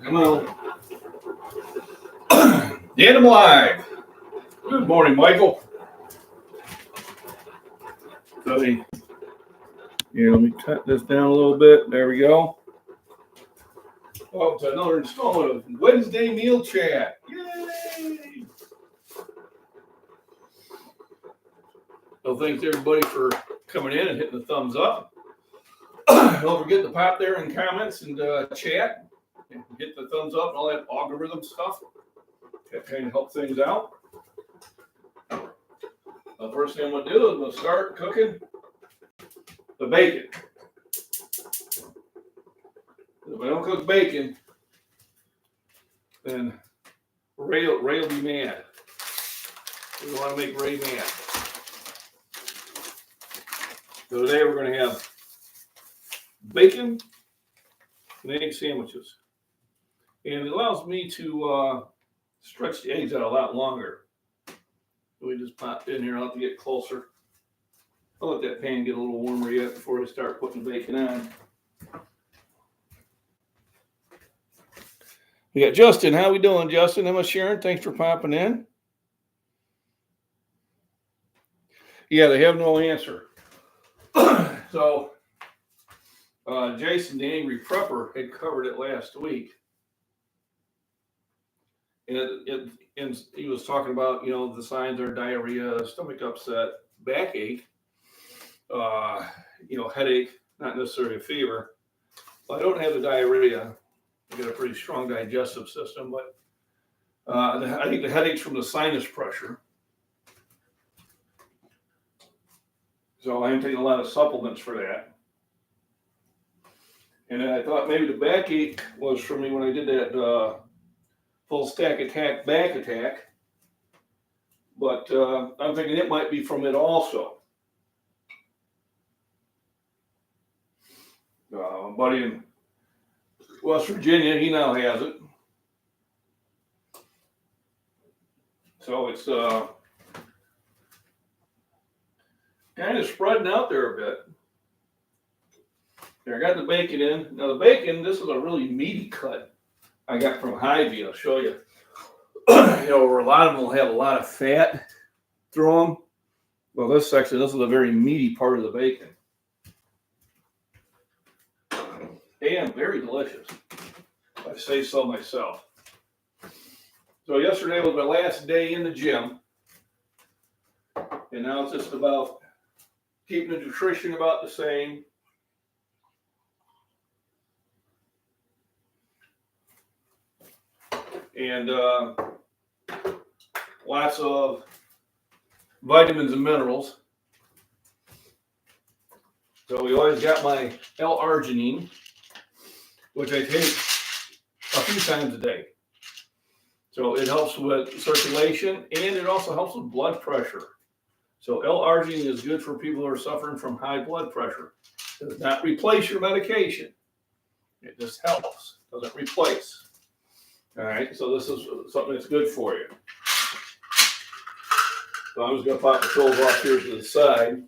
Come on. Get him live. Good morning, Michael. So, let me cut this down a little bit. There we go. Oh, it's another installment of Wednesday Meal Chat. Yay! So thanks everybody for coming in and hitting the thumbs up. Don't forget to pop there in comments and chat. And hit the thumbs up and all that algorithm stuff. That kind of help things out. The first thing I'm going to do is I'm going to start cooking the bacon. If I don't cook bacon, then Ray will be mad. We don't want to make Ray mad. So today we're going to have bacon and egg sandwiches. And it allows me to stretch the eggs out a lot longer. We just popped in here. I'll have to get closer. I'll let that pan get a little warmer yet before I start putting the bacon on. We got Justin. How we doing, Justin? Emma, Sharon, thanks for popping in. Yeah, they have no answer. So, Jason, the Angry Prepper, had covered it last week. And he was talking about, the signs are diarrhea, stomach upset, backache, headache, not necessarily a fever. Well, I don't have the diarrhea. I got a pretty strong digestive system, but I think the headache's from the sinus pressure. So I'm taking a lot of supplements for that. And then I thought maybe the backache was from me when I did that full stack attack back attack. But I'm thinking it might be from it also. A buddy in West Virginia, he now has it. So it's kind of spreading out there a bit. There, I got the bacon in. Now the bacon, this is a really meaty cut I got from Hy-Vee. I'll show you. Where a lot of them will have a lot of fat through them. Well, this is a very meaty part of the bacon. And very delicious, if I say so myself. So yesterday was my last day in the gym. And now it's just about keeping the nutrition about the same. And lots of vitamins and minerals. So we always got my L-arginine, which I take a few times a day. So it helps with circulation and it also helps with blood pressure. So L-arginine is good for people who are suffering from high blood pressure. It does not replace your medication. It just helps, doesn't replace. All right, so this is something that's good for you. So I'm just going to pop the pills off here to the side.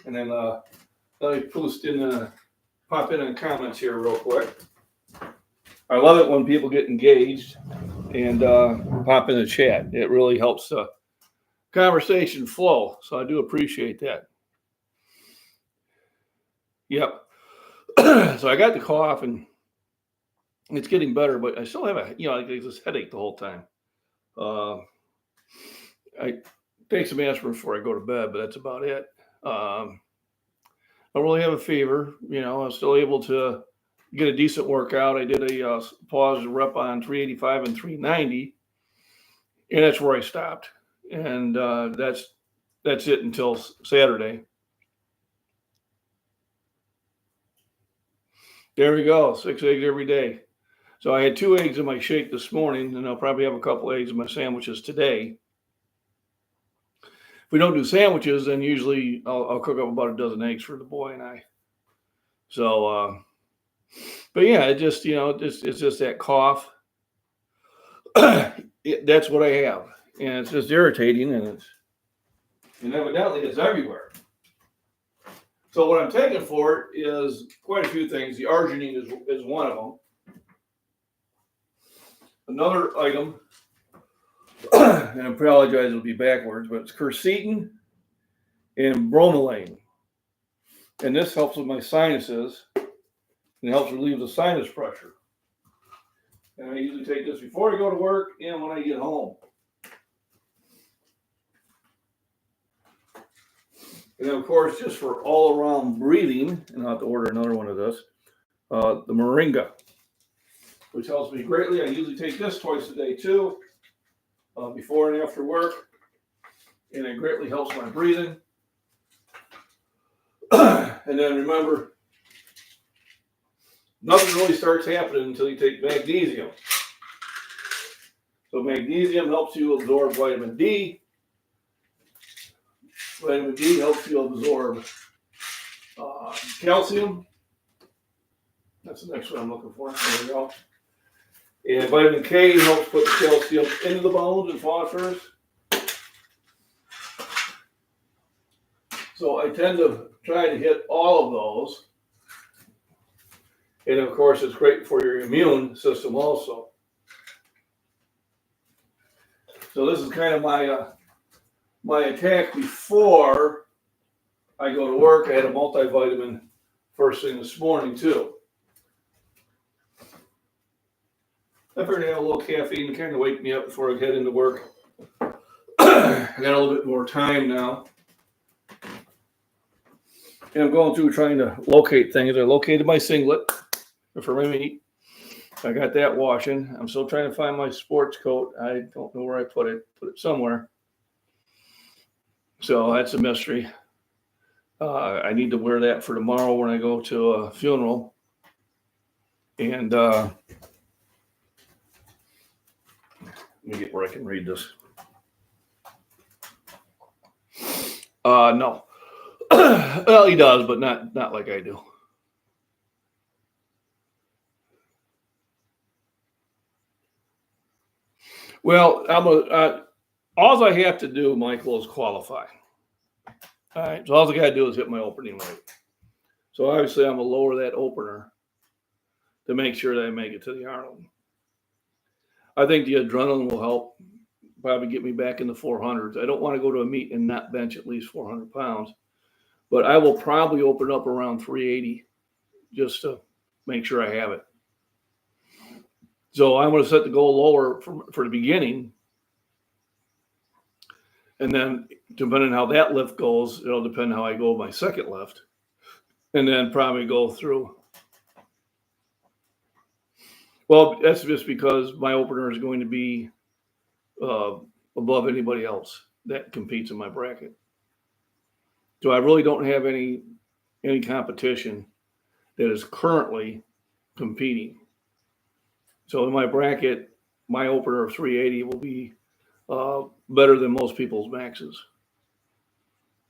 And then let me pop in the comments here real quick. I love it when people get engaged and pop in the chat. It really helps the conversation flow. So I do appreciate that. Yep. So I got the cough and it's getting better, but I still have this headache the whole time. I take some aspirin before I go to bed, but that's about it. I don't really have a fever. I'm still able to get a decent workout. I did a pause rep on 385 and 390, and that's where I stopped. And that's it until Saturday. There we go, 6 eggs every day. So I had 2 eggs in my shake this morning, and I'll probably have a couple eggs in my sandwiches today. If we don't do sandwiches, then usually I'll cook up about a dozen eggs for the boy and I. So, but yeah, it's just that cough. That's what I have, and it's just irritating, and evidently it's everywhere. So what I'm taking for it is quite a few things. The arginine is one of them. Another item, and I apologize, it'll be backwards, but it's quercetin and bromelain. And this helps with my sinuses and helps relieve the sinus pressure. And I usually take this before I go to work and when I get home. And then, of course, just for all around breathing, and I'll have to order another one of this, the moringa, which helps me greatly. I usually take this twice a day too, before and after work, and it greatly helps my breathing. And then remember, nothing really starts happening until you take magnesium. So magnesium helps you absorb vitamin D. Vitamin D helps you absorb calcium. That's the next one I'm looking for. There we go. And vitamin K helps put the calcium into the bones and phosphorus. So I tend to try to hit all of those. And of course, it's great for your immune system also. So this is kind of my attack before I go to work. I had a multivitamin first thing this morning too. I figured I'd have a little caffeine to kind of wake me up before I head into work. I got a little bit more time now. And I'm going through trying to locate things. I located my singlet for my meat. I got that washing. I'm still trying to find my sports coat. I don't know where I put it. Put it somewhere. So that's a mystery. I need to wear that for tomorrow when I go to a funeral. And let me get where I can read this. No. Well, he does, but not like I do. Well, all I have to do, Michael, is qualify. All right, so all I got to do is hit my opening weight. So obviously, I'm gonna lower that opener to make sure that I make it to the Arnold. I think the adrenaline will help probably get me back in the 400s. I don't want to go to a meet and not bench at least 400 pounds, but I will probably open up around 380 just to make sure I have it. So I'm going to set the goal lower for the beginning. And then depending on how that lift goes, it'll depend on how I go my second lift. And then probably go through. Well, that's just because my opener is going to be above anybody else that competes in my bracket. So I really don't have any competition that is currently competing. So in my bracket, my opener of 380 will be better than most people's maxes.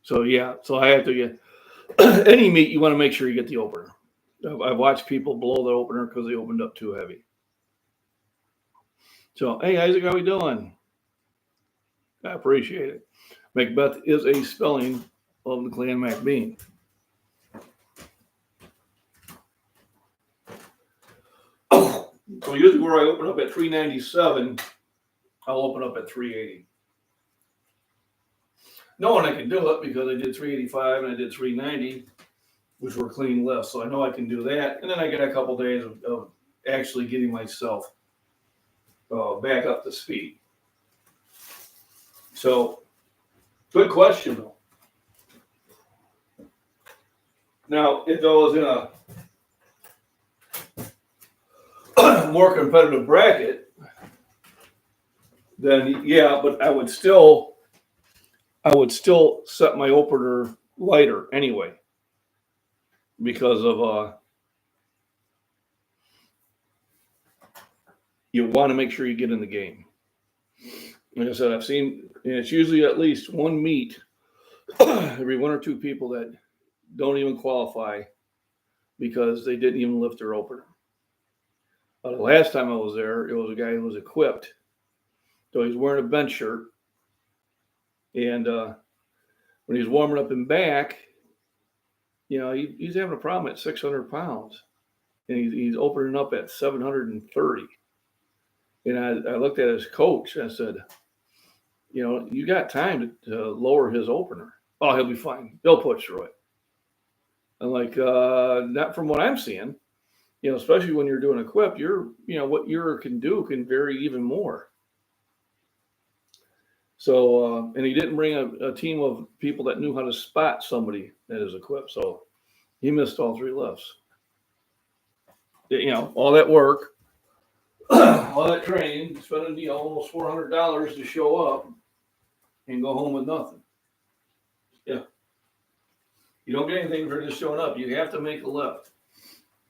So yeah, so I have to get any meet. You want to make sure you get the opener. I've watched people blow the opener because they opened up too heavy. So hey, Isaac, how we doing? I appreciate it. Macbeth is a spelling of the clan MacBean. So usually where I open up at 397, I'll open up at 380. Knowing I can do it because I did 385 and I did 390, which were clean lifts. So I know I can do that. And then I get a couple days of actually getting myself back up to speed. So, good question though. Now, if I was in a more competitive bracket, then yeah, but I would still set my opener lighter anyway because of you want to make sure you get in the game. Like I said, I've seen, and it's usually at least one meet every one or two people that don't even qualify because they didn't even lift their opener. The last time I was there, it was a guy who was equipped. So he's wearing a bench shirt. And when he's warming up in back, he's having a problem at 600 pounds, and he's opening up at 730. And I looked at his coach and I said, you got time to lower his opener. Oh, he'll be fine. He'll push through it. I'm like, not from what I'm seeing. Especially when you're doing equip, what you can do can vary even more. So, and he didn't bring a team of people that knew how to spot somebody that is equipped. So he missed all 3 lifts. All that work, all that training, spending almost $400 to show up and go home with nothing. Yeah. You don't get anything for just showing up. You have to make a lift.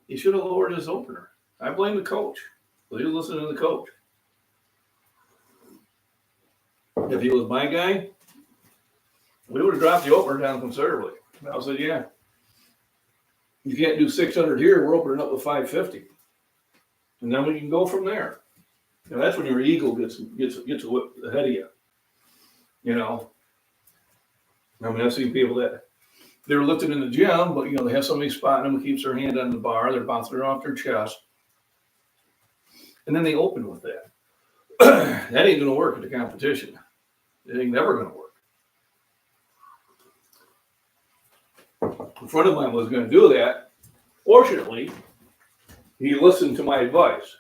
He should have lowered his opener. I blame the coach. But he was listening to the coach. If he was my guy, we would have dropped the opener down considerably. I said, yeah, you can't do 600 here. We're opening up with 550. And then we can go from there. That's when your ego gets ahead of you. I've seen people that they're lifting in the gym, but they have somebody spotting them who keeps their hand on the bar. They're bouncing it off their chest, and then they open with that. That ain't going to work at the competition. It ain't never going to work. A friend of mine was going to do that. Fortunately, he listened to my advice.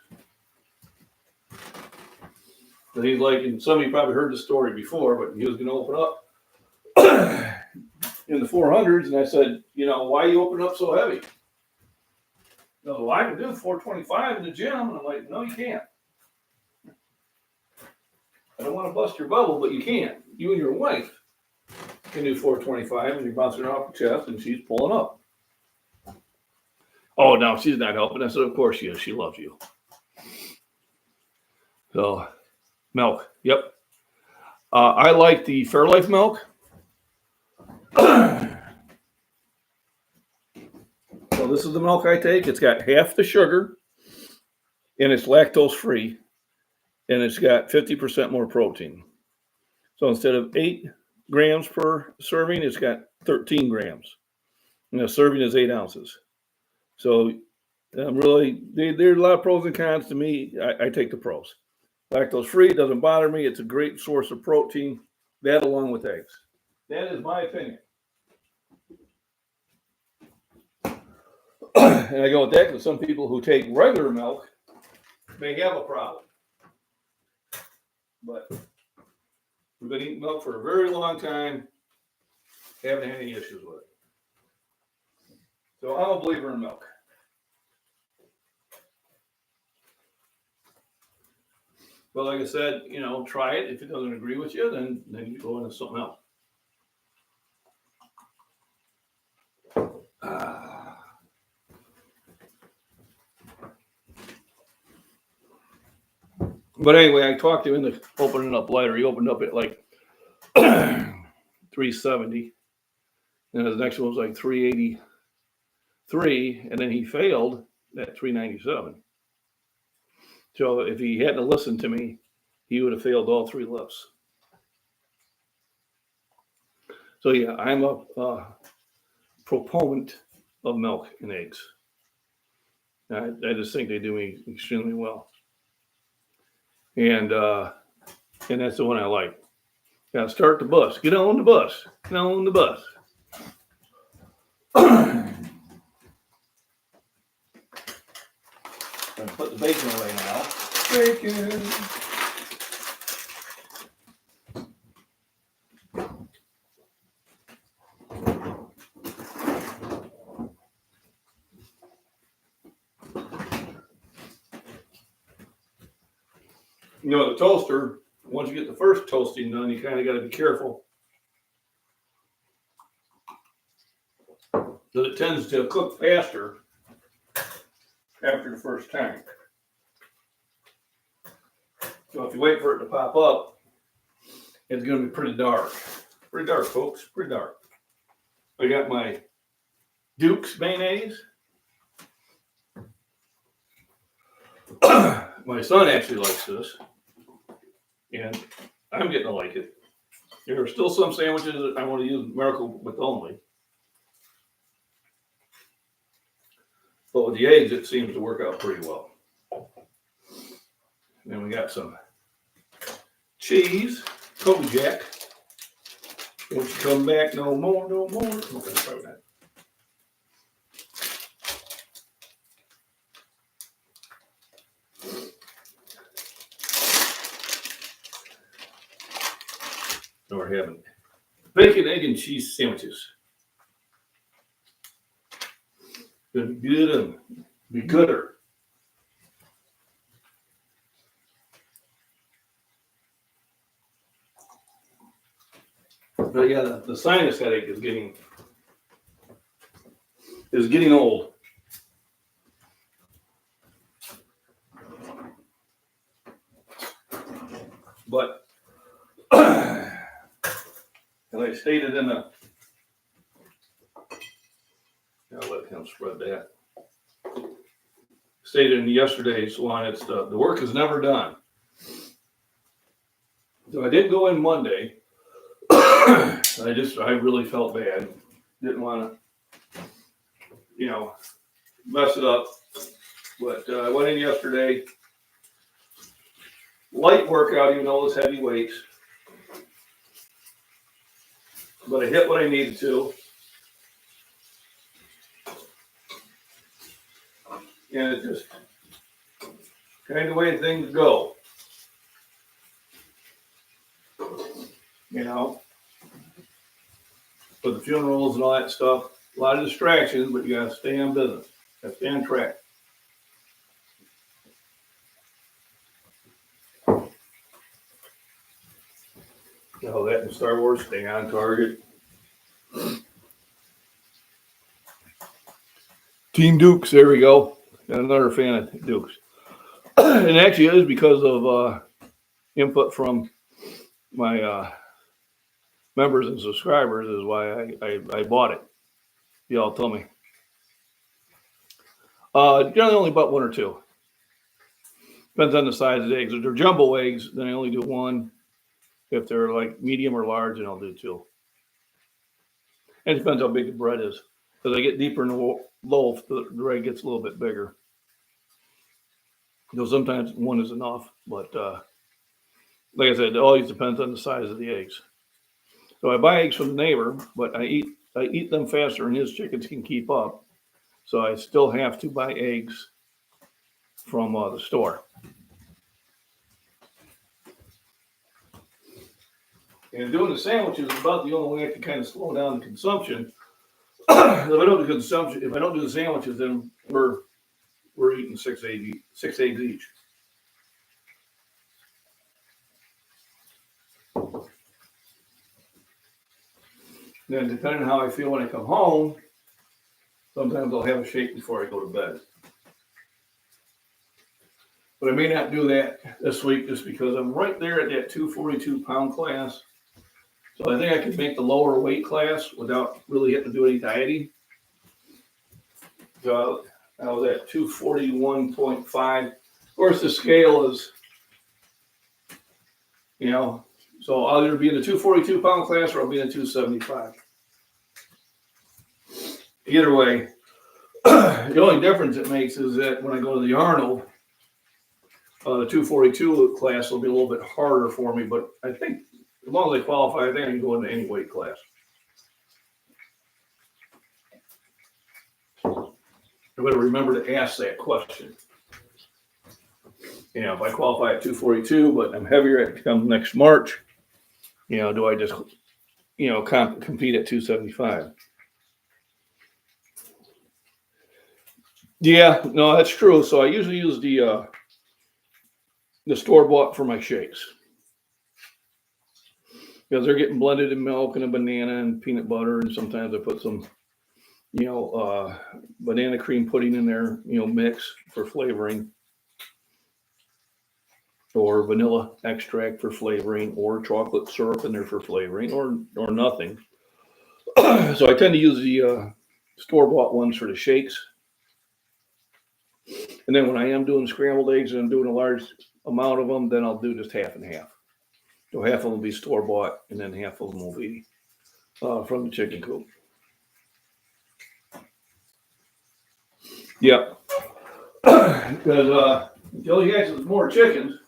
And he's like, and some of you probably heard the story before, but he was going to open up in the 400s, and I said, why you open up so heavy? No, I can do 425 in the gym. And I'm like, no, you can't. I don't want to bust your bubble, but you can't. You and your wife can do 425, and you're bouncing off the chest, and she's pulling up. Oh, no, she's not helping. I said, of course she is. She loves you. So, milk. Yep. I like the Fairlife milk. So this is the milk I take. It's got half the sugar, and it's lactose free, and it's got 50% more protein. So instead of 8 grams per serving, it's got 13 grams. And a serving is 8 ounces. So really, there's a lot of pros and cons to me. I take the pros. Lactose free, doesn't bother me. It's a great source of protein. That along with eggs. That is my opinion. And I go with that because some people who take regular milk may have a problem. But we've been eating milk for a very long time. Haven't had any issues with it. So I'm a believer in milk. But like I said, try it. If it doesn't agree with you, then you go into something else. But anyway, I talked to him into opening up lighter. He opened up at like 370. And the next one was like 383. And then he failed at 397. So if he hadn't listened to me, he would have failed all 3 lifts. So yeah, I'm a proponent of milk and eggs. I just think they do me extremely well. And that's the one I like. Gotta start the bus. Get on the bus. Get on the bus. I'm gonna put the bacon away now. Bacon. The toaster, once you get the first toasting done, you kind of got to be careful. Because it tends to cook faster after the first time. So if you wait for it to pop up, it's going to be pretty dark. Pretty dark, folks. Pretty dark. I got my Duke's mayonnaise. My son actually likes this. And I'm getting to like it. There are still some sandwiches that I want to use Miracle Whip only. But with the eggs, it seems to work out pretty well. And then we got some cheese, Kojak. Won't you come back no more, no more? Okay, probably not. So we're having bacon, egg, and cheese sandwiches. Gonna be good and be gooder. But yeah, the sinus headache is getting old. But as I stated in the, I'll let him spread that. Stated in yesterday's one, it's the work is never done. So I did go in Monday. I really felt bad. Didn't want to, mess it up. But I went in yesterday. Light workout, even though it was heavy weights. But I hit what I needed to. And it's just kind of the way things go. With the funerals and all that stuff, a lot of distractions, but you gotta stay on business. Gotta stay on track. That in Star Wars, stay on target. Team Dukes, there we go. Got another fan of Dukes. And actually it is because of input from my members and subscribers is why I bought it. Y'all tell me. Generally only about one or two. Depends on the size of the eggs. If they're jumbo eggs, then I only do one. If they're like medium or large, then I'll do two. And it depends how big the bread is. As I get deeper in the loaf, the bread gets a little bit bigger. Sometimes one is enough, but like I said, it always depends on the size of the eggs. So I buy eggs from the neighbor, but I eat them faster than his chickens can keep up. So I still have to buy eggs from the store. And doing the sandwiches is about the only way I can kind of slow down the consumption. If I don't do the sandwiches, then we're eating 6 eggs each. Then depending on how I feel when I come home, sometimes I'll have a shake before I go to bed. But I may not do that this week just because I'm right there at that 242-pound class. So I think I can make the lower weight class without really having to do any dieting. So I was at 241.5. Of course, the scale is, so I'll either be in the 242-pound class or I'll be in the 275. Either way, the only difference it makes is that when I go to the Arnold, the 242 class will be a little bit harder for me, but I think as long as I qualify, I think I can go into any weight class. I better remember to ask that question. If I qualify at 242, but I'm heavier at come next March, do I just, compete at 275? Yeah, no, that's true. So I usually use the store-bought for my shakes. Because they're getting blended in milk and a banana and peanut butter, and sometimes I put some, banana cream pudding in there, mix for flavoring, or vanilla extract for flavoring, or chocolate syrup in there for flavoring, or nothing. So I tend to use the store-bought ones for the shakes. And then when I am doing scrambled eggs and I'm doing a large amount of them, then I'll do just half and half. So half of them will be store-bought, and then half of them will be from the chicken coop. Yep. Because until he hatches more chickens,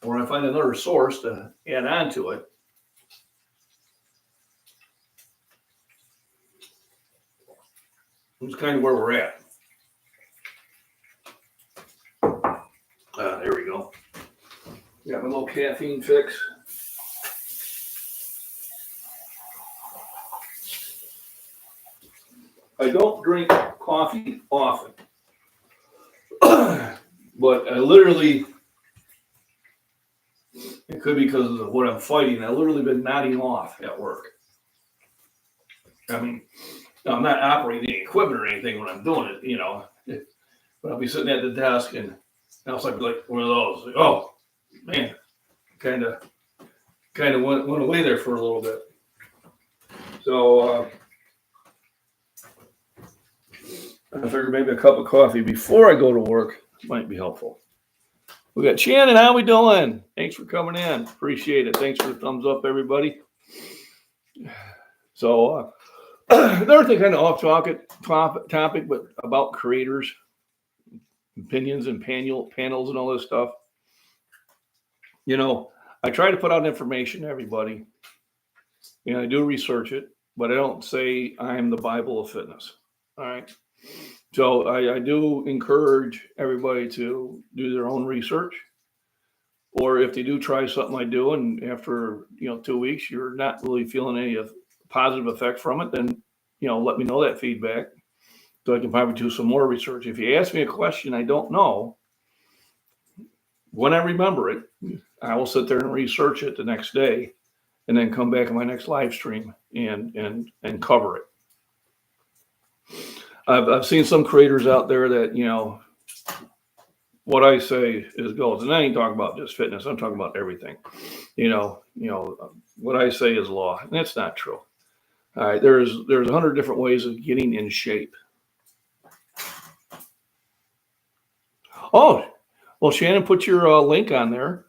or I find another source to add on to it, it's kind of where we're at. There we go. Got my little caffeine fix. I don't drink coffee often, but I literally, it could be because of what I'm fighting, I've literally been nodding off at work. I mean, I'm not operating any equipment or anything when I'm doing it, you know, but I'll be sitting at the desk and I'll be like one of those, like, oh man, kind of went away there for a little bit. So I figured maybe a cup of coffee before I go to work might be helpful. We got Shannon. How we doing? Thanks for coming in. Appreciate it. Thanks for the thumbs up, everybody. So another thing, kind of off topic, but about creators, opinions, and panels and all this stuff. You know, I try to put out information to everybody, and I do research it, but I don't say I'm the Bible of fitness. All right. So I do encourage everybody to do their own research, or if they do try something I do, and after 2 weeks you're not really feeling any positive effect from it, then let me know that feedback, so I can probably do some more research. If you ask me a question I don't know, when I remember it, I will sit there and research it the next day, and then come back on my next live stream and cover it. I've seen some creators out there that, what I say is goes. And I ain't talking about just fitness. I'm talking about everything. What I say is law. And that's not true. All right. There's 100 different ways of getting in shape. Oh, well, Shannon, put your link on there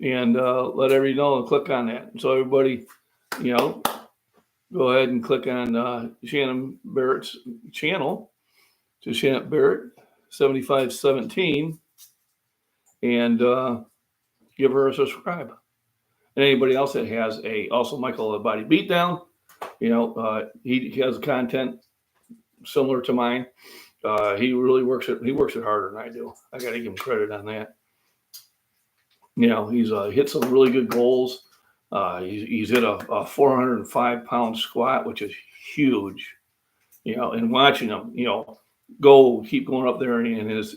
and let everybody know and click on that. So everybody, go ahead and click on Shannon Barrett's channel, to Shannon Barrett 7517, and give her a subscribe. And anybody else that has also Michael the Body Beatdown, he has content similar to mine. He really works it harder than I do. I got to give him credit on that. He's hit some really good goals. He's hit a 405-pound squat, which is huge. And watching him, keep going up there and his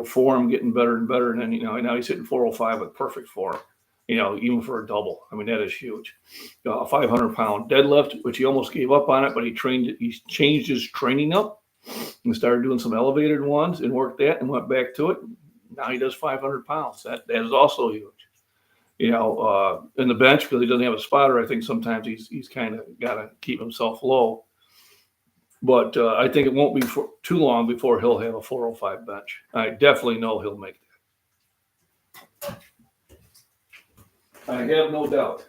form getting better and better. And then, now he's hitting 405 with perfect form, even for a double. I mean, that is huge. 500-pound deadlift, which he almost gave up on it, but he changed his training up and started doing some elevated ones and worked that and went back to it. Now he does 500 pounds. That is also huge. In the bench, because he doesn't have a spotter, I think sometimes he's kind of got to keep himself low. But I think it won't be for too long before he'll have a 405 bench. I definitely know he'll make that. I have no doubt.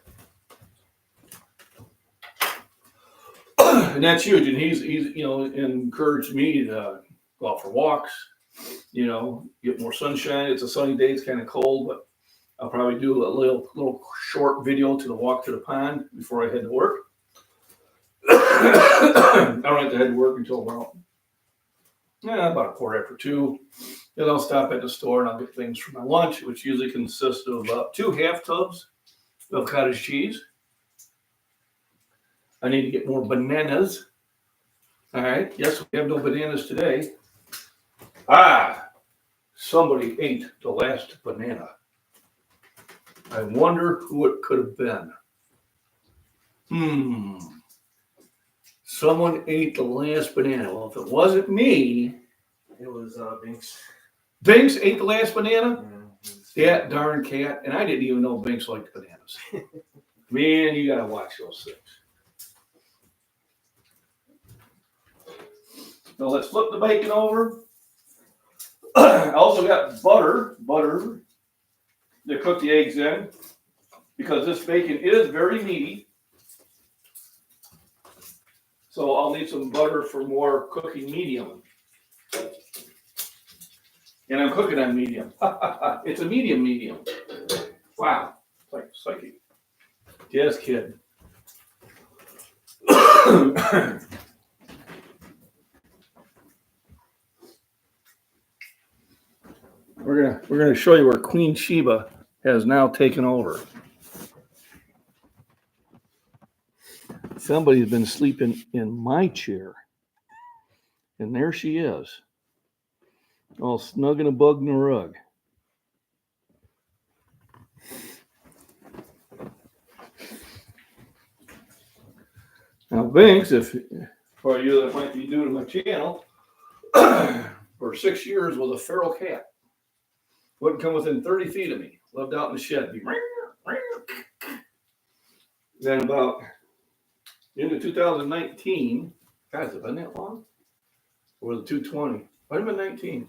And that's huge. And he's encouraged me to go out for walks, get more sunshine. It's a sunny day. It's kind of cold, but I'll probably do a little short video to the walk to the pond before I head to work. I don't have to head to work until about a quarter after 2. Then I'll stop at the store and I'll get things for my lunch, which usually consists of about 2 half tubs of cottage cheese. I need to get more bananas. All right. Yes, we have no bananas today. Somebody ate the last banana. I wonder who it could have been. Someone ate the last banana. Well, if it wasn't me, it was Binks. Binks ate the last banana? Yeah, that darn cat. And I didn't even know Binks liked bananas. Man, you got to watch those things. Now let's flip the bacon over. I also got butter to cook the eggs in, because this bacon is very meaty. So I'll need some butter for more cooking medium. And I'm cooking on medium. It's a medium. Wow. It's like psychic. Just kidding. We're gonna show you where Queen Sheba has now taken over. Somebody's been sleeping in my chair. And there she is. All snug and a bug in the rug. Now, Binks, if for you that might be new to my channel, for 6 years was a feral cat. Wouldn't come within 30 feet of me. Lived out in the shed. Then about into 2019, guys, has it been that long? Or was it 220? Might have been 19.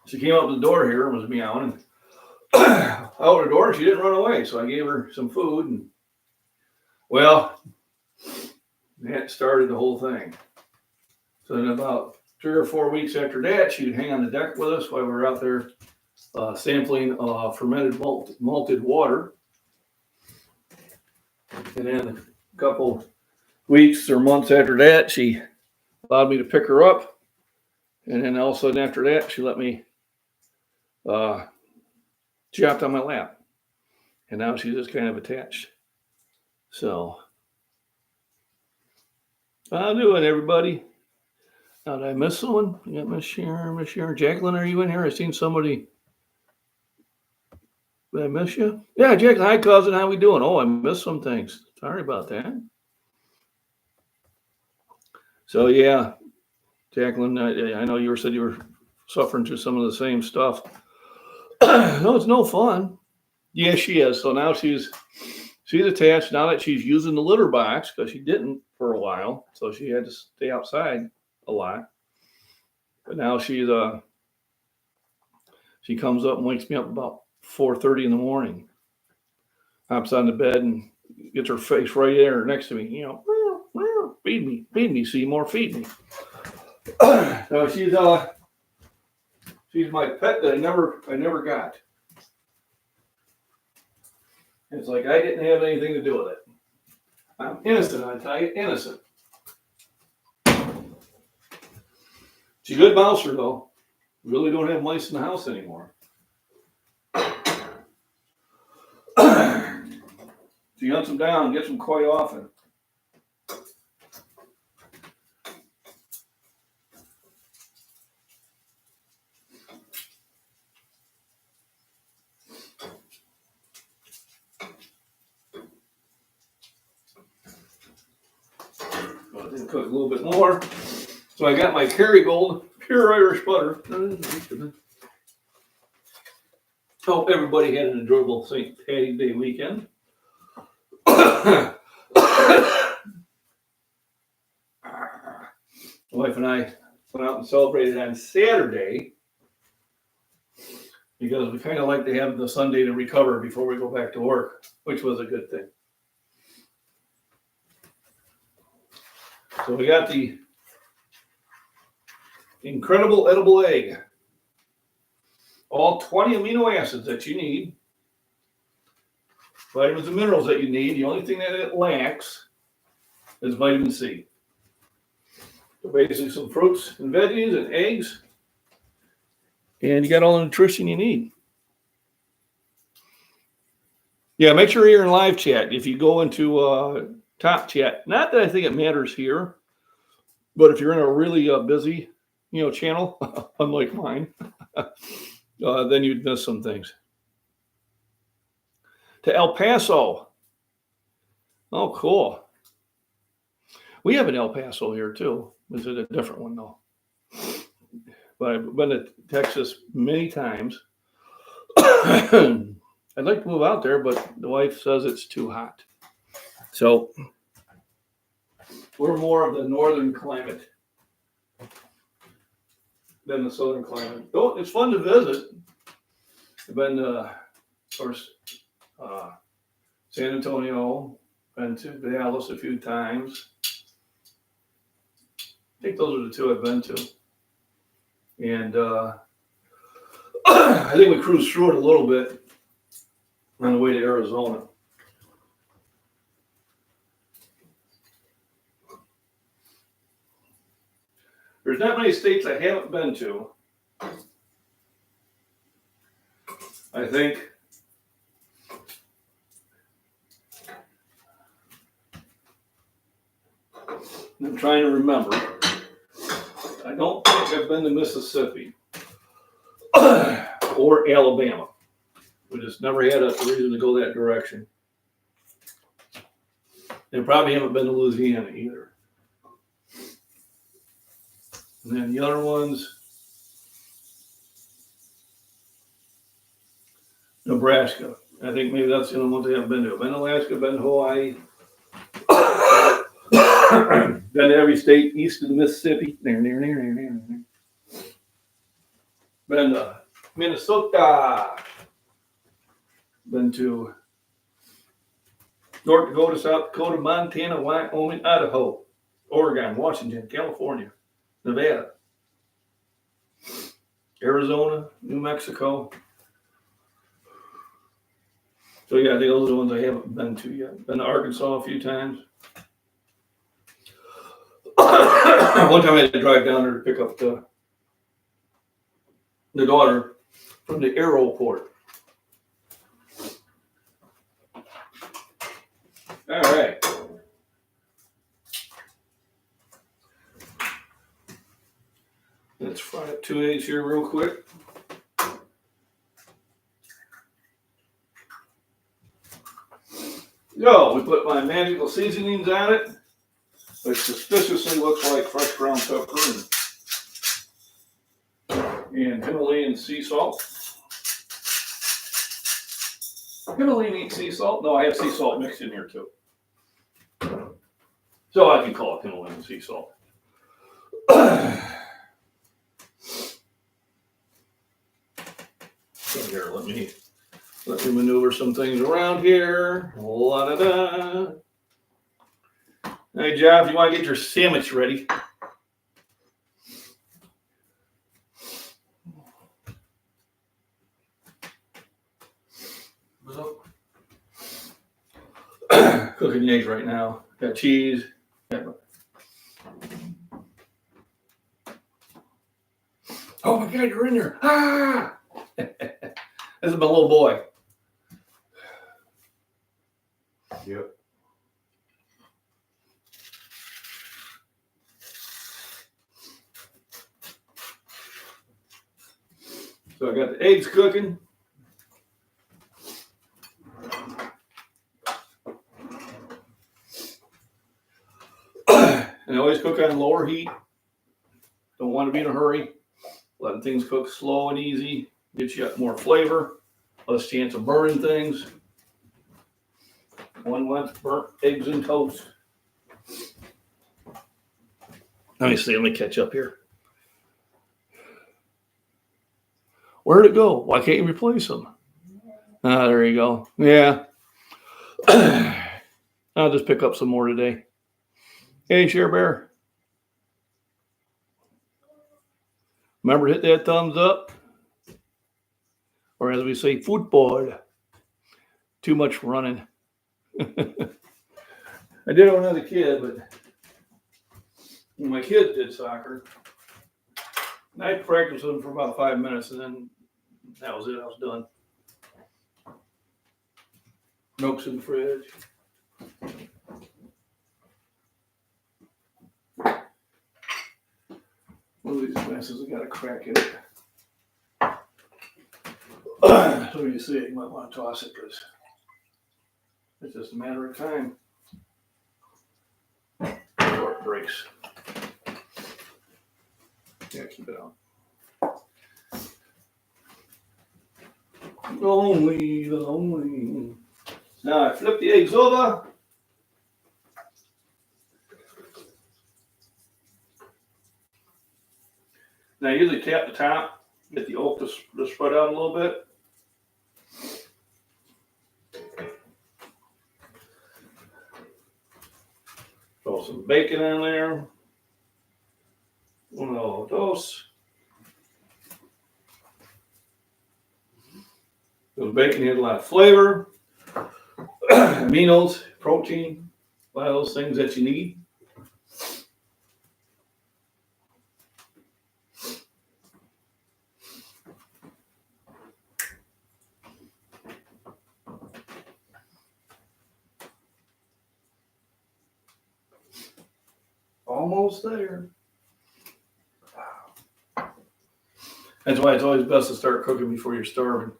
She came up to the door here and was meowing. And out the door, she didn't run away. So I gave her some food. And, well, that started the whole thing. So in about 3 or 4 weeks after that, she'd hang on the deck with us while we were out there sampling fermented malted water. And then a couple weeks or months after that, she allowed me to pick her up. And then all of a sudden after that, she let me, she hopped on my lap. And now she's just kind of attached. So, how doing, everybody? Now, did I miss someone? I got Miss Sharon. Jacqueline, are you in here? I seen somebody. Did I miss you? Yeah, Jacqueline. Hi, cousin. How we doing? Oh, I missed some things. Sorry about that. So, yeah, Jacqueline, I know you said you were suffering through some of the same stuff. No, it's no fun. Yeah, she is. So now she's attached. Now that she's using the litter box, because she didn't for a while, so she had to stay outside a lot. But now she comes up and wakes me up about 4:30 in the morning. Hops on the bed and gets her face right there next to me. You know, feed me, Seymour, feed me. So she's my pet that I never got. It's like I didn't have anything to do with it. I'm innocent, I tell you, innocent. She's a good mouser, though. Really don't have mice in the house anymore. She hunts them down and gets them quite often. I didn't cook a little bit more. So I got my Kerrygold pure Irish butter. Hope everybody had an enjoyable St. Patty's Day weekend. My wife and I went out and celebrated on Saturday because we kind of like to have the Sunday to recover before we go back to work, which was a good thing. So we got the incredible edible egg. All 20 amino acids that you need. Vitamins and minerals that you need. The only thing that it lacks is vitamin C. So basically some fruits and veggies and eggs. And you got all the nutrition you need. Yeah, make sure you're in live chat. If you go into top chat, not that I think it matters here, but if you're in a really busy, channel, unlike mine, then you'd miss some things. To El Paso. Oh, cool. We have an El Paso here too. Is it a different one though? But I've been to Texas many times. I'd like to move out there, but the wife says it's too hot. So we're more of the northern climate than the southern climate. Oh, it's fun to visit. I've been of course, San Antonio, been to Dallas a few times. think those are the two I've been to. And I think we cruised through it a little bit on the way to Arizona. There's not many states I haven't been to. I think I'm trying to remember. I don't think I've been to Mississippi or Alabama. We just never had a reason to go that direction. And probably haven't been to Louisiana either. And then the other ones, Nebraska. I think maybe that's the only ones I haven't been to. I've been to Alaska, been to Hawaii. Been to every state east of the Mississippi. Been to Minnesota. Been to North Dakota, South Dakota, Montana, Wyoming, Idaho, Oregon, Washington, California, Nevada, Arizona, New Mexico. So yeah, I think those are the ones I haven't been to yet. Been to Arkansas a few times. One time I had to drive down there to pick up the daughter from the aeroport. All right. Let's fry up 2 eggs here real quick. So, we put my magical seasonings on it, which suspiciously looks like fresh ground pepper and Himalayan sea salt. Himalayan sea salt? No, I have sea salt mixed in here too. So I can call it Himalayan sea salt. So here, let me maneuver some things around here. La-da-da. Hey, Jeff, you want to get your sandwich ready? What's up? Cooking the eggs right now. Got cheese. Oh my God, you're in there. Ah! This is my little boy. Yep. So I got the eggs cooking. And I always cook on lower heat. Don't want to be in a hurry. Letting things cook slow and easy. Gets you more flavor. Less chance of burning things. One wants burnt eggs and toast. Let me see. Let me catch up here. Where'd it go? Why can't you replace them? Ah, there you go. Yeah. I'll just pick up some more today. Hey, Share Bear. Remember to hit that thumbs up. Or as we say, football. Too much running. I did it when I was a kid, but when my kids did soccer, I practiced with them for about 5 minutes, and then that was it. I was done. Milk's in the fridge. One of these messes has got a crack in it. So you see it, you might want to toss it because it's just a matter of time before it breaks. Yeah, keep it out. Lonely. Now I flip the eggs over. Now I usually tap the top, get the yolk to spread out a little bit. Throw some bacon in there. Uno, dos. So the bacon had a lot of flavor, aminos, protein, a lot of those things that you need. Almost there. That's why it's always best to start cooking before you're starving.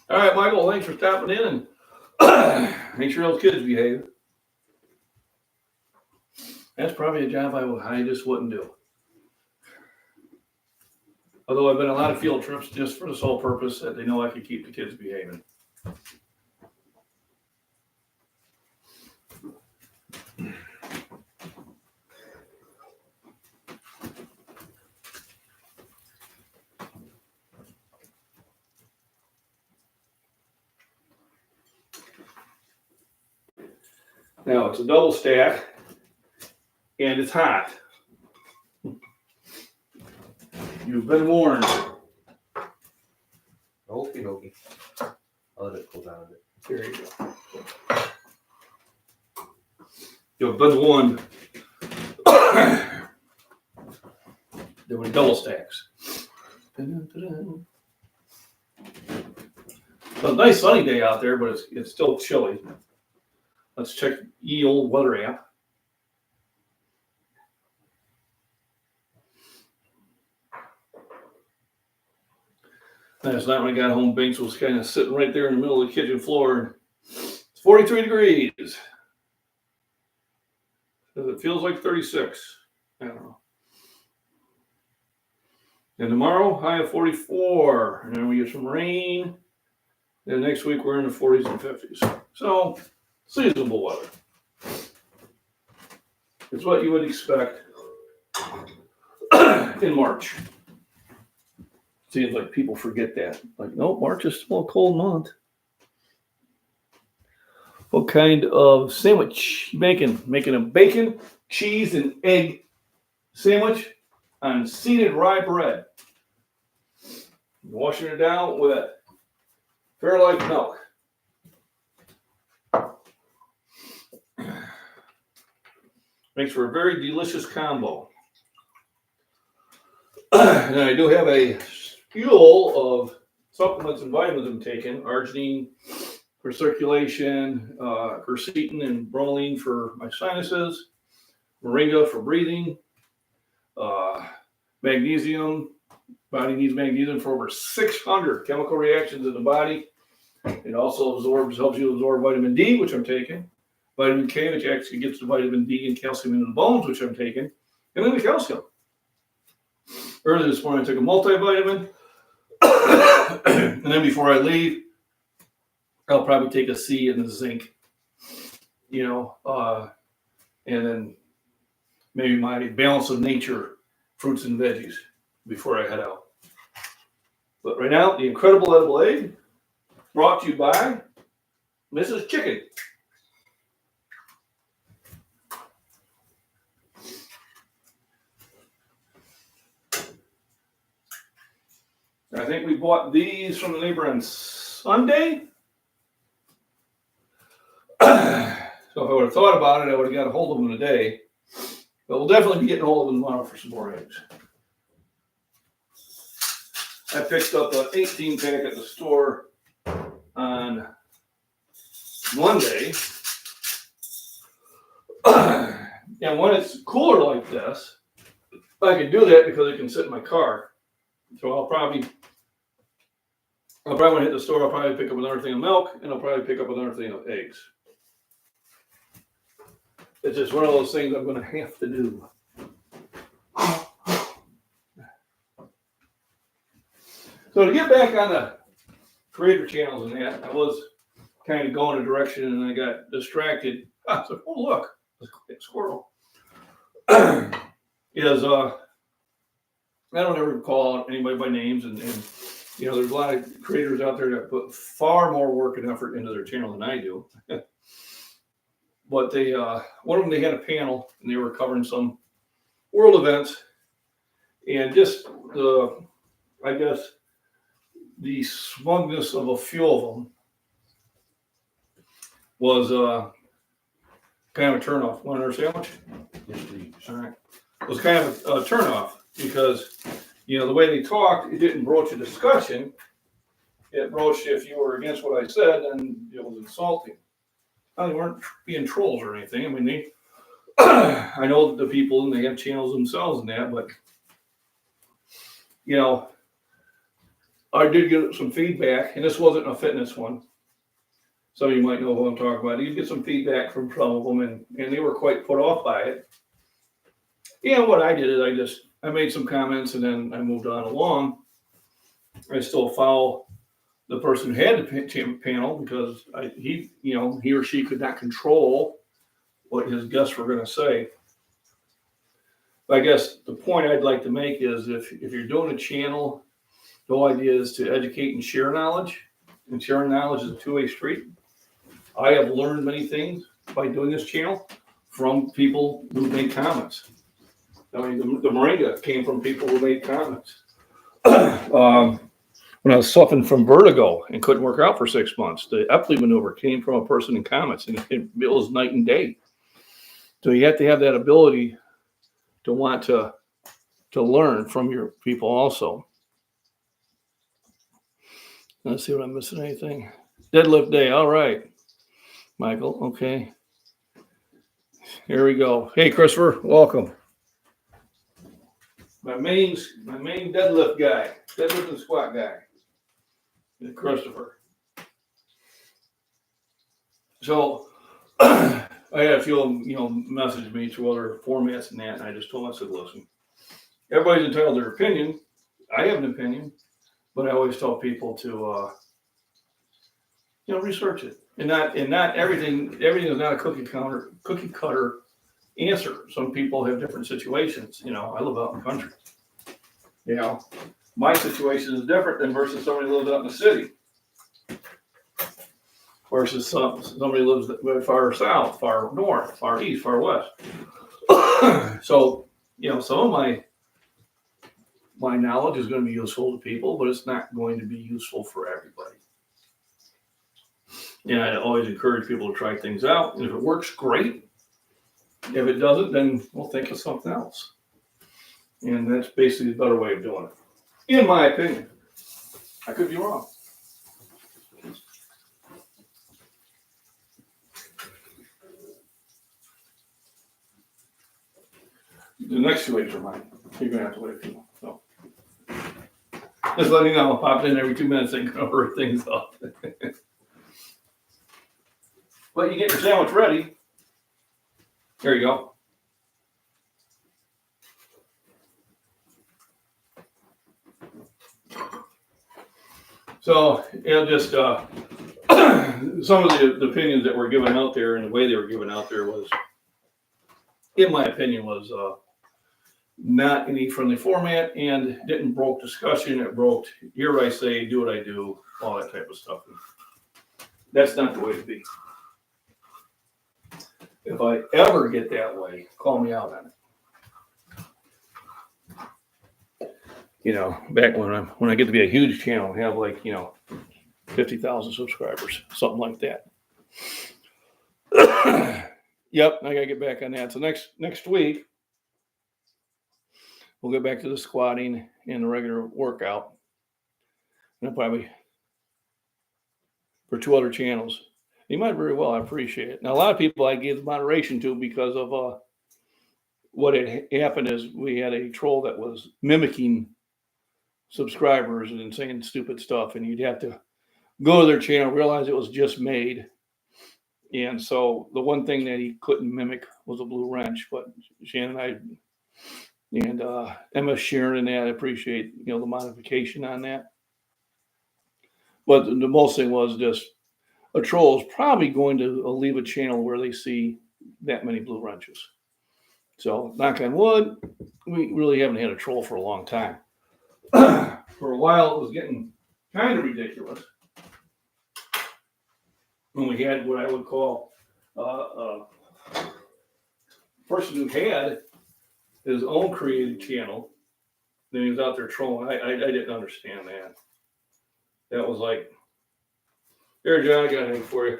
All right, Michael, thanks for stopping in and make sure those kids behave. That's probably a job I just wouldn't do. Although I've been on a lot of field trips just for the sole purpose that they know I can keep the kids behaving. Now it's a double stack and it's hot. You've been warned. Okie dokie. I'll let it cool down a bit. There you go. You've been warned. There were double stacks. So it's a nice sunny day out there, but it's still chilly. Let's check ye old weather app. Last night when I got home, Binks was kind of sitting right there in the middle of the kitchen floor. It's 43 degrees. It feels like 36. I don't know. And tomorrow, high of 44. And then we get some rain. And next week, we're in the 40s and 50s. So, seasonable weather. It's what you would expect in March. Seems like people forget that. Like, no, March is still a cold month. What kind of sandwich you making? Making a bacon, cheese, and egg sandwich on seeded rye bread. Washing it down with Fairlife milk. Makes for a very delicious combo. And I do have a fuel of supplements and vitamins I'm taking. Arginine for circulation, quercetin and bromelain for my sinuses, moringa for breathing, magnesium. Body needs magnesium for over 600 chemical reactions in the body. It also helps you absorb vitamin D, which I'm taking. Vitamin K, which actually gets the vitamin D and calcium into the bones, which I'm taking. And then the calcium. Earlier this morning, I took a multivitamin. And then before I leave, I'll probably take a C and a zinc. And then maybe my balance of nature fruits and veggies before I head out. But right now, the incredible edible egg brought to you by Mrs. Chicken. I think we bought these from the neighbor on Sunday. So if I would have thought about it, I would have got a hold of them today. But we'll definitely be getting a hold of them tomorrow for some more eggs. I picked up an 18-pack at the store on Monday. And when it's cooler like this, I can do that because it can sit in my car. So I'll probably when I hit the store, I'll probably pick up another thing of milk, and I'll probably pick up another thing of eggs. It's just one of those things I'm going to have to do. So to get back on the creator channels and that, I was kind of going a direction and I got distracted. I said, oh, look, a squirrel. I don't ever call anybody by names, and there's a lot of creators out there that put far more work and effort into their channel than I do. but they one of them, they had a panel and they were covering some world events, and just the, I guess, the smugness of a few of them was kind of a turnoff. Want another sandwich? Yes, please. All right. It was kind of a turnoff because, the way they talked, it didn't broach a discussion. It broached if you were against what I said, then it was insulting. Now, they weren't being trolls or anything. I mean, they, I know the people and they have channels themselves and that, but, I did get some feedback, and this wasn't a fitness one. Some of you might know who I'm talking about. You get some feedback from some of them, and they were quite put off by it. Yeah, what I did is I made some comments and then I moved on along. I still follow the person who had the panel because he or she could not control what his guests were going to say. I guess the point I'd like to make is if you're doing a channel, the whole idea is to educate and share knowledge. And sharing knowledge is a two-way street. I have learned many things by doing this channel from people who made comments. I mean, the moringa came from people who made comments. When I was suffering from vertigo and couldn't work out for 6 months, the Epley maneuver came from a person in comments, and it was night and day. So you have to have that ability to want to learn from your people also. Let's see what I'm missing. Anything? Deadlift day. All right, Michael. Okay. Here we go. Hey, Christopher. Welcome. My main deadlift guy, deadlift and squat guy, is Christopher. So I had a few of them, message me through other formats and that, and I just told them, I said, listen, everybody's entitled to their opinion. I have an opinion, but I always tell people to, research it, and not everything is not a cookie cutter answer. Some people have different situations. I live out in the country. My situation is different than versus somebody who lives out in the city. Versus somebody who lives far south, far north, far east, far west. So, some of my knowledge is going to be useful to people, but it's not going to be useful for everybody. And I always encourage people to try things out. And if it works, great. If it doesn't, then we'll think of something else. And that's basically the better way of doing it, in my opinion. I could be wrong. The next 2 weeks are mine. You're going to have to wait a few. So. Just letting you know, I'll pop in every 2 minutes and cover things up. But you get your sandwich ready. Here you go. So, just some of the opinions that were given out there and the way they were given out there was, in my opinion, was not any friendly format and didn't broke discussion. It broke, here I say, do what I do, all that type of stuff. That's not the way to be. If I ever get that way, call me out on it. Back when I get to be a huge channel, have 50,000 subscribers, something like that. Yep, I gotta get back on that. So next week, we'll get back to the squatting and the regular workout. And I'll probably for 2 other channels. You might very well. I appreciate it. Now, a lot of people I gave moderation to because of what had happened is we had a troll that was mimicking subscribers and saying stupid stuff, and you'd have to go to their channel, realize it was just made. And so the one thing that he couldn't mimic was a blue wrench. But Shannon and Emma Sharon and that, I appreciate the modification on that. But the most thing was just a troll is probably going to leave a channel where they see that many blue wrenches. So knock on wood, we really haven't had a troll for a long time. For a while, it was getting kind of ridiculous when we had what I would call person who had his own created channel, then he was out there trolling. I didn't understand that. That was like, here, John, I got anything for you.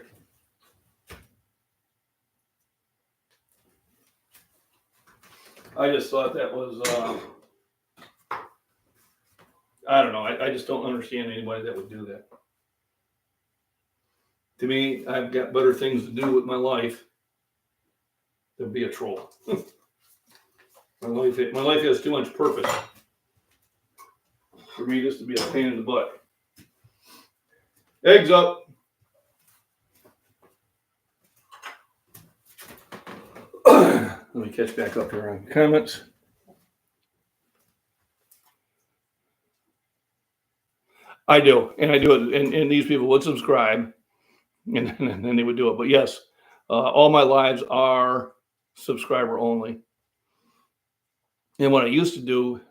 I just thought that was, I don't know. I just don't understand anybody that would do that. To me, I've got better things to do with my life than be a troll. My life has too much purpose for me just to be a pain in the butt. Eggs up. Let me catch back up here on comments. I do, and I do it, and these people would subscribe, and then they would do it. But yes, all my lives are subscriber only. And what I used to do,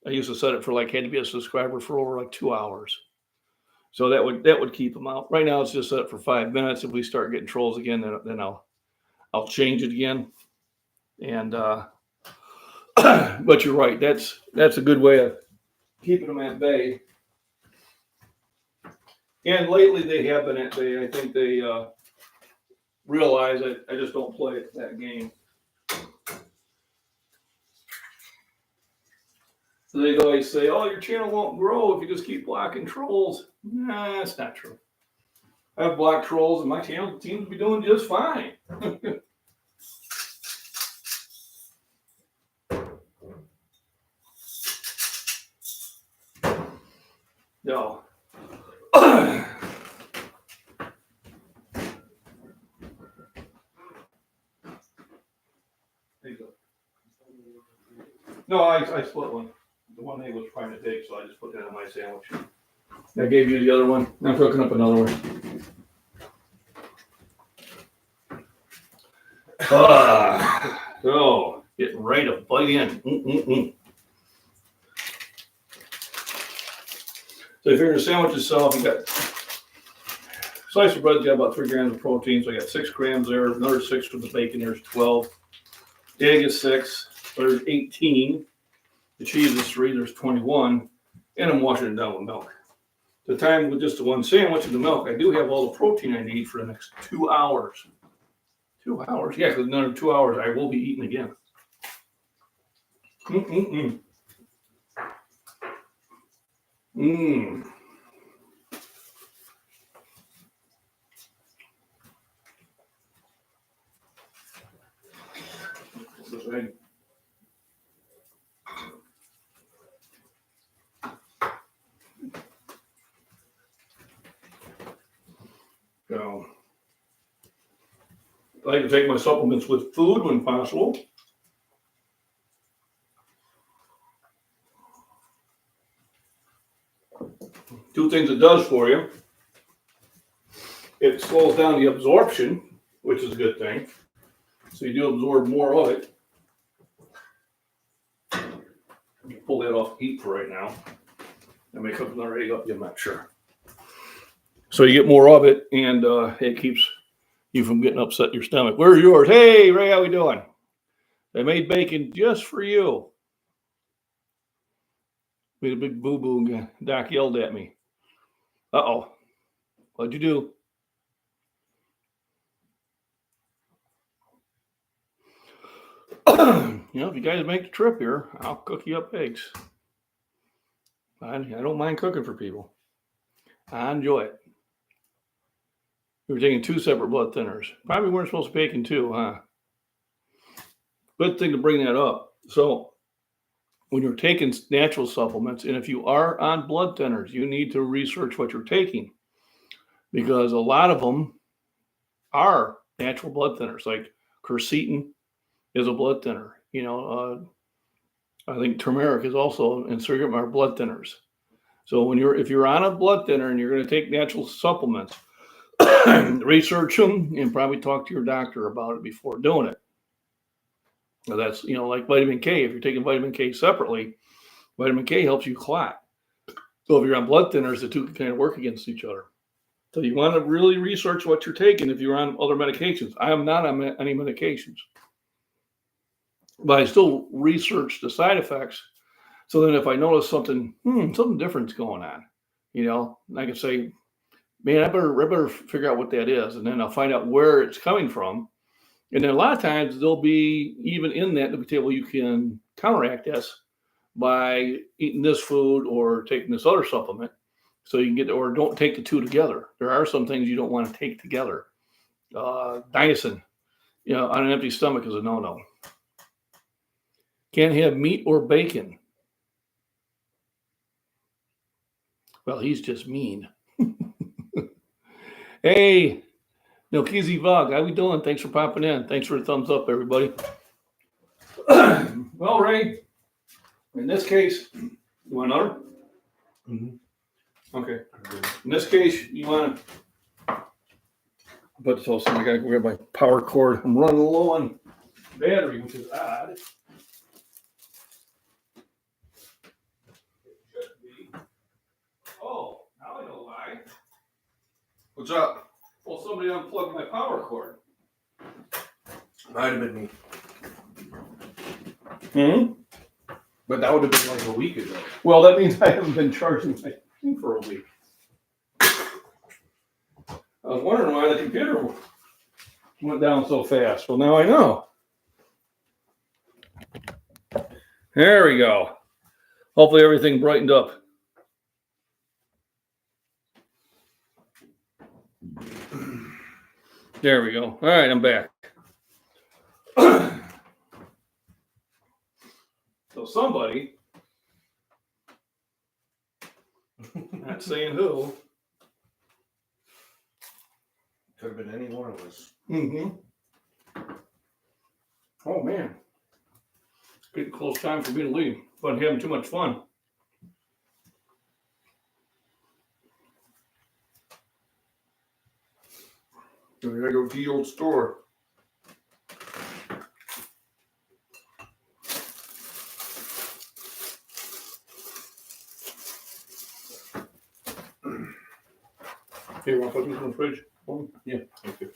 I used to set it for like had to be a subscriber for over like 2 hours. So that would keep them out. Right now it's just set up for 5 minutes. If we start getting trolls again, then I'll change it again. And but you're right. That's a good way of keeping them at bay. And lately they have been at bay. I think they realize that I just don't play that game. So they always say, "Oh, your channel won't grow if you just keep blocking trolls." Nah, that's not true. I've blocked trolls, and my channel seems to be doing just fine. No. No, I split one. The one they was trying to take, so I just put that in my sandwich. I gave you the other one. I'm cooking up another one. So, getting ready to bite in. So you figure the sandwich itself, you got slice of bread's got about 3 grams of protein, so I got 6 grams there. Another 6 for the bacon. There's 12. The egg is 6. There's 18. The cheese is 3. There's 21. And I'm washing it down with milk. The time with just the one sandwich and the milk, I do have all the protein I need for the next 2 hours. 2 hours? Yeah, because another 2 hours I will be eating again. So, I like to take my supplements with food when possible. Two things it does for you. It slows down the absorption, which is a good thing. So you do absorb more of it. You pull that off heat for right now. I may cook another egg up, I'm not sure. So you get more of it, and it keeps you from getting upset in your stomach. Where's yours? Hey, Ray, how we doing? I made bacon just for you. Made a big boo-boo. Doc yelled at me. Uh-oh. What'd you do? If you guys make the trip here, I'll cook you up eggs. I don't mind cooking for people. I enjoy it. We were taking 2 separate blood thinners. Probably weren't supposed to be taking 2, huh? Good thing to bring that up. So when you're taking natural supplements, and if you are on blood thinners, you need to research what you're taking, because a lot of them are natural blood thinners. Like quercetin is a blood thinner. I think turmeric is also, and sorghum are blood thinners. So if you're on a blood thinner and you're going to take natural supplements, research them and probably talk to your doctor about it before doing it. Now that's, like vitamin K. If you're taking vitamin K separately, vitamin K helps you clot. So if you're on blood thinners, the two can kind of work against each other. So you want to really research what you're taking if you're on other medications. I am not on any medications. but I still research the side effects. So then if I notice something, something different's going on, I can say, man, I better figure out what that is. And then I'll find out where it's coming from. And then a lot of times there'll be, even in that, they'll be table, you can counteract this by eating this food or taking this other supplement. So you can get, or don't take the two together. There are some things you don't want to take together. Niacin, on an empty stomach is a no-no. Can't have meat or bacon. Well, he's just mean. Hey, Milkizi Vlog, how we doing? Thanks for popping in. Thanks for the thumbs up, everybody. Well, Ray, in this case, you want another? Mm-hmm. Okay. In this case, you want to put this all aside. I got to go grab my power cord. I'm running low on battery, which is odd. Oh, now I know why. What's up? Well, somebody unplugged my power cord. Might have been me. But that would have been like a week ago. Well, that means I haven't been charging my thing for a week. I was wondering why the computer went down so fast. Well, now I know. There we go. Hopefully everything brightened up. There we go. All right, I'm back. So somebody, not saying who. Could have been any one of us. Oh, man. Getting close time for me to leave. But having too much fun. So I gotta go to the old store. Hey, you want to put this in the fridge? Yeah, thank you.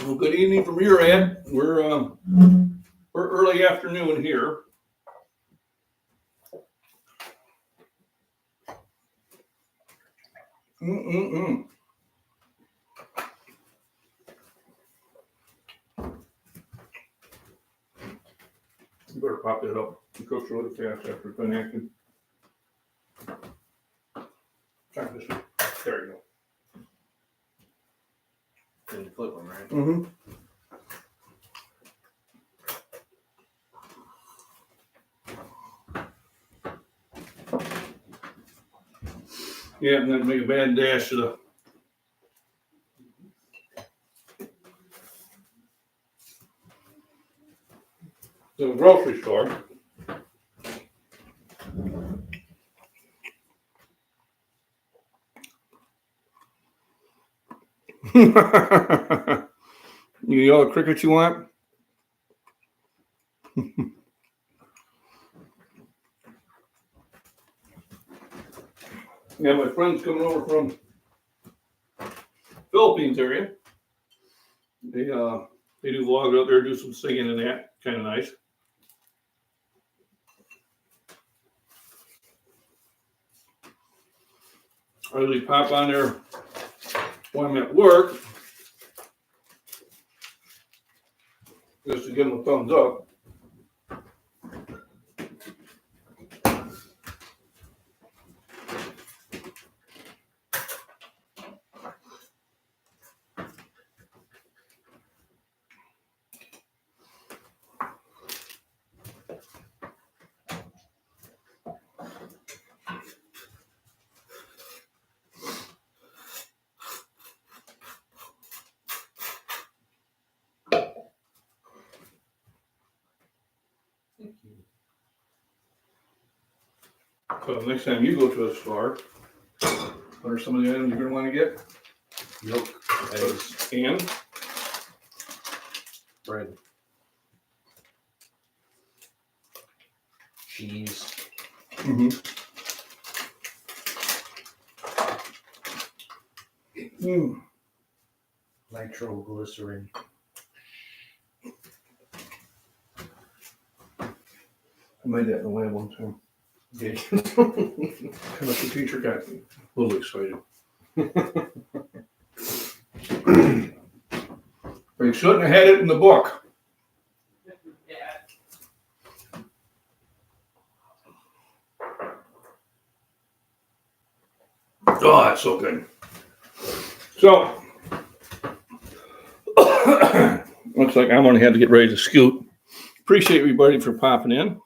Well, good evening from your end. We're early afternoon here. You better pop that up. It cooks really fast after it's been acting. Try this one. There you go. Then you flip them, right? Mm-hmm. Yeah, and then make a bad dash to the grocery store. You get all the crickets you want? Yeah, my friend's coming over from Philippines area. They do vlogs out there, do some singing and that. Kind of nice. I usually pop on there when I'm at work just to give them a thumbs up. So next time you go to a store, what are some of the items you're going to want to get? Milk, eggs, And bread, cheese, Nitroglycerin. I made that in the lab one time. Yeah. Chemistry teacher got a little excited. They shouldn't have had it in the book. Oh, that's so good. So, looks like I'm gonna have to get ready to scoot. Appreciate everybody for popping in.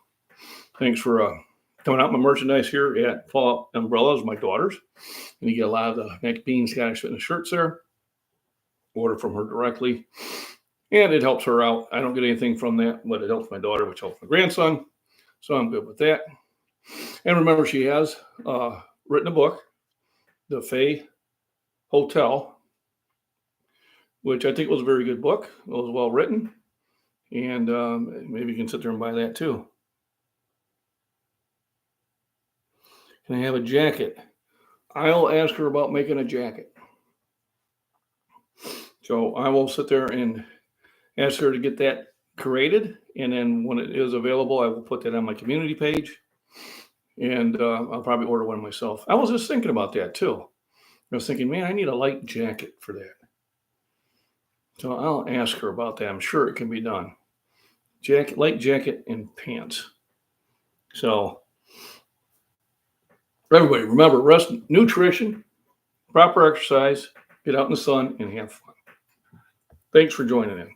Thanks for coming out. My merchandise here at Fall Umbrellas, my daughter's, and you get a lot of the Mac Bean Scottish Fitness shirts there. Order from her directly, and it helps her out. I don't get anything from that, but it helps my daughter, which helps my grandson. So I'm good with that. And remember, she has written a book, The Fay Hotel, which I think was a very good book. It was well written, and maybe you can sit there and buy that too. Can I have a jacket? I'll ask her about making a jacket. So I will sit there and ask her to get that created, and then when it is available, I will put that on my community page, and I'll probably order one myself. I was just thinking about that too. I was thinking, man, I need a light jacket for that. So I'll ask her about that. I'm sure it can be done. Jacket, light jacket, and pants. So everybody, remember, rest, nutrition, proper exercise, get out in the sun, and have fun. Thanks for joining in.